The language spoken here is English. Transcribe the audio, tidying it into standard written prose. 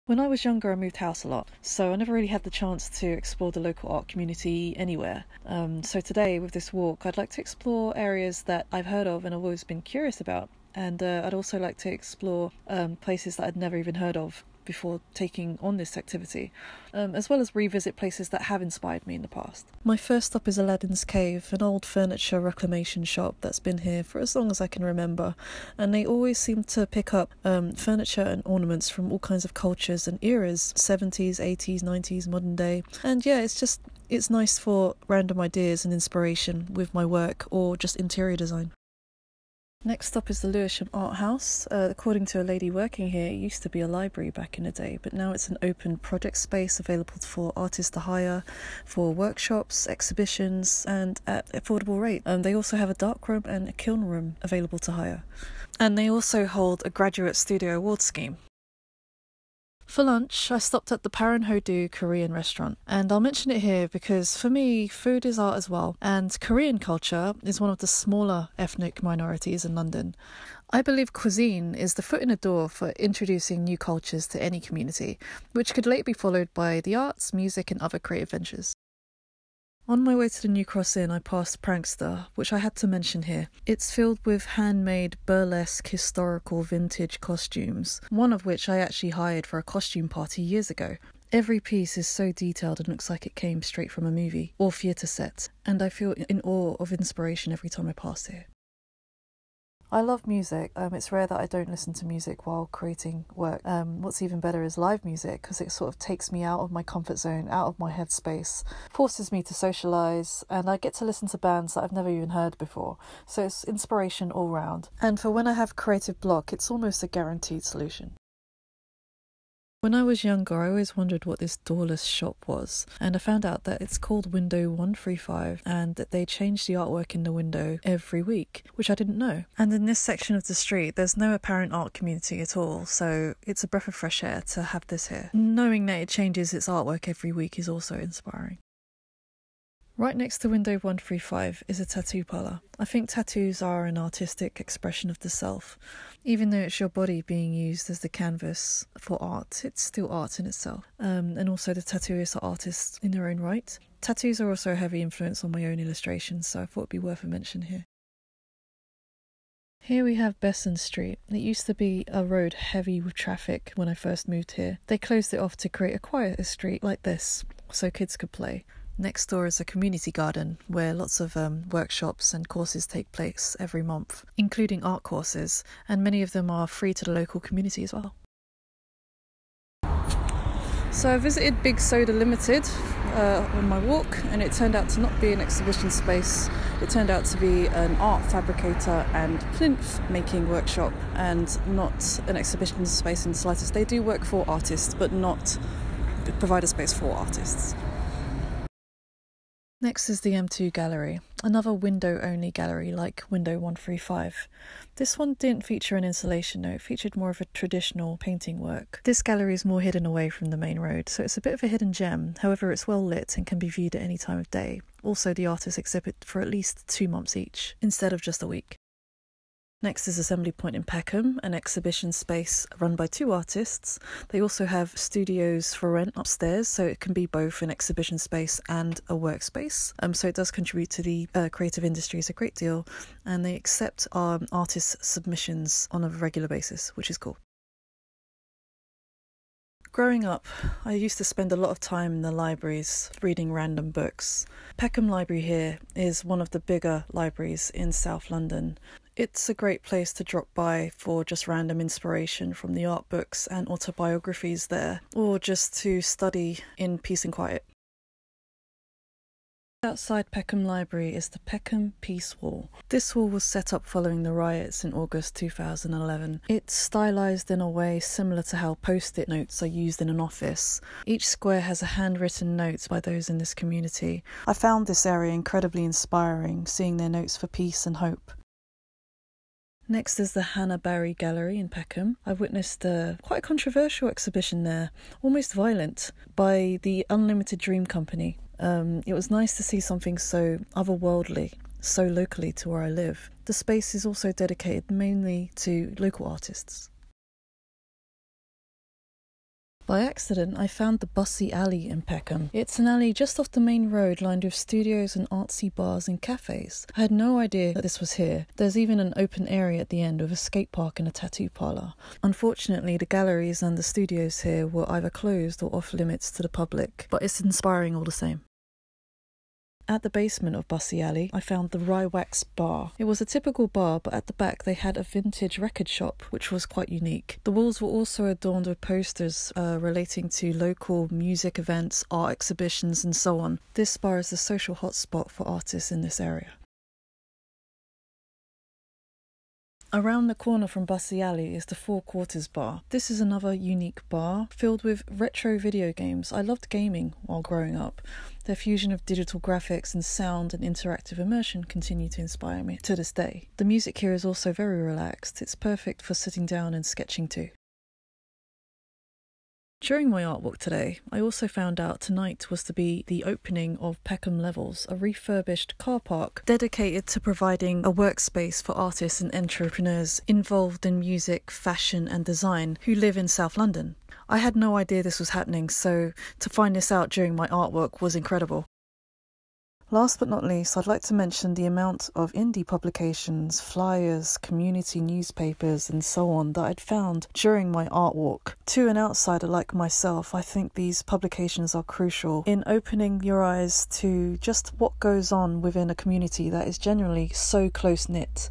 When I was younger, I moved house a lot, so I never really had the chance to explore the local art community anywhere. So today, with this walk, I'd like to explore areas that I've heard of and I've always been curious about. And I'd also like to explore places that I'd never even heard of before taking on this activity, as well as revisit places that have inspired me in the past. My first stop is Aladdin's Cave, an old furniture reclamation shop that's been here for as long as I can remember, and they always seem to pick up furniture and ornaments from all kinds of cultures and eras, 70s, 80s, 90s, modern day, and yeah, it's nice for random ideas and inspiration with my work or just interior design. Next stop is the Lewisham Arthouse. According to a lady working here, it used to be a library back in the day, but now it's an open project space available for artists to hire for workshops, exhibitions, and at affordable rate. They also have a darkroom and a kiln room available to hire. And they also hold a graduate studio award scheme. For lunch, I stopped at the Paranhodu Korean Restaurant, and I'll mention it here because for me, food is art as well, and Korean culture is one of the smaller ethnic minorities in London. I believe cuisine is the foot in the door for introducing new cultures to any community, which could later be followed by the arts, music and other creative ventures. On my way to the New Cross Inn, I passed Prangsta, which I had to mention here. It's filled with handmade, burlesque, historical, vintage costumes, one of which I actually hired for a costume party years ago. Every piece is so detailed and looks like it came straight from a movie or theatre set, and I feel in awe of inspiration every time I pass here. I love music. It's rare that I don't listen to music while creating work. What's even better is live music, because it sort of takes me out of my comfort zone, out of my headspace, forces me to socialise, and I get to listen to bands that I've never even heard before. So it's inspiration all round. And for when I have creative block, it's almost a guaranteed solution. When I was younger, I always wondered what this doorless shop was, and I found out that it's called Window 135 and that they change the artwork in the window every week, which I didn't know. And in this section of the street, there's no apparent art community at all, so it's a breath of fresh air to have this here. Knowing that it changes its artwork every week is also inspiring. Right next to Window 135 is a tattoo parlour. I think tattoos are an artistic expression of the self. Even though it's your body being used as the canvas for art, it's still art in itself. And also the tattooists are artists in their own right. Tattoos are also a heavy influence on my own illustrations, so I thought it'd be worth a mention here. Here we have Besson Street. It used to be a road heavy with traffic when I first moved here. They closed it off to create a quieter street like this, so kids could play. Next door is a community garden where lots of workshops and courses take place every month, including art courses, and many of them are free to the local community as well. So I visited Big Soda Limited on my walk, and it turned out to not be an exhibition space. It turned out to be an art fabricator and plinth making workshop, and not an exhibition space in the slightest. They do work for artists, but not provide a space for artists. Next is the M2 gallery, another window-only gallery like Window 135. This one didn't feature an installation though, it featured more of a traditional painting work. This gallery is more hidden away from the main road, so it's a bit of a hidden gem, however it's well lit and can be viewed at any time of day. Also, the artists exhibit for at least 2 months each, instead of just a week. Next is Assembly Point in Peckham, an exhibition space run by 2 artists. They also have studios for rent upstairs, so it can be both an exhibition space and a workspace. So it does contribute to the creative industries a great deal, and they accept artists' submissions on a regular basis, which is cool. Growing up, I used to spend a lot of time in the libraries reading random books. Peckham Library here is one of the bigger libraries in South London. It's a great place to drop by for just random inspiration from the art books and autobiographies there, or just to study in peace and quiet. Outside Peckham Library is the Peckham Peace Wall. This wall was set up following the riots in August 2011. It's stylised in a way similar to how post-it notes are used in an office. Each square has a handwritten note by those in this community. I found this area incredibly inspiring, seeing their notes for peace and hope. Next is the Hannah Barry Gallery in Peckham. I witnessed quite a controversial exhibition there, almost violent, by the Unlimited Dream Company. It was nice to see something so otherworldly, so locally to where I live. The space is also dedicated mainly to local artists. By accident, I found the Bussey Alley in Peckham. It's an alley just off the main road lined with studios and artsy bars and cafes. I had no idea that this was here. There's even an open area at the end with a skate park and a tattoo parlour. Unfortunately, the galleries and the studios here were either closed or off limits to the public, but it's inspiring all the same. At the basement of Bussey Alley, I found the Rye Wax bar. It was a typical bar, but at the back they had a vintage record shop, which was quite unique. The walls were also adorned with posters relating to local music events, art exhibitions and so on. This bar is the social hotspot for artists in this area. Around the corner from Bussey Alley is the Four Quarters bar. This is another unique bar filled with retro video games. I loved gaming while growing up. Their fusion of digital graphics and sound and interactive immersion continue to inspire me to this day. The music here is also very relaxed. It's perfect for sitting down and sketching too. During my art walk today, I also found out tonight was to be the opening of Peckham Levels, a refurbished car park dedicated to providing a workspace for artists and entrepreneurs involved in music, fashion and design who live in South London. I had no idea this was happening, so to find this out during my artwork was incredible. Last but not least, I'd like to mention the amount of indie publications, flyers, community newspapers and so on that I'd found during my art walk. To an outsider like myself, I think these publications are crucial in opening your eyes to just what goes on within a community that is generally so close-knit.